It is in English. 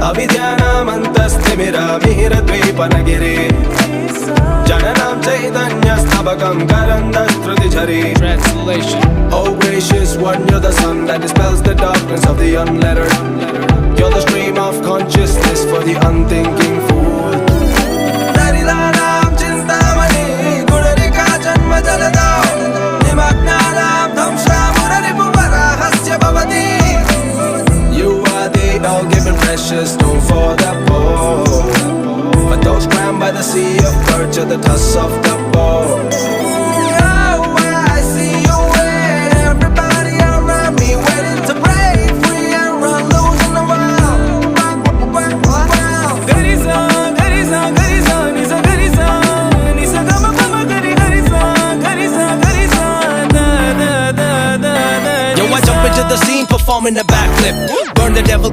अविद्यानामन्तस्तिमिरमिहिरद्वीपनगिरे जननां चैतन्यस्थापकं करन्दस्रुतिझरे. Translation. Oh gracious one, you're the sun that dispels the darkness of the unlettered. You're the stream of consciousness for the unthinking fool. Narilanam chintamani gurarika janma jalada nimagnalam dhamshamuraripuvarahasya bhavati. You are the all-given precious stone for the poor, but those crammed by the sea of birds are the tusks of the bow. Yo, I jump into the scene, performing the backflip. Burn the devil.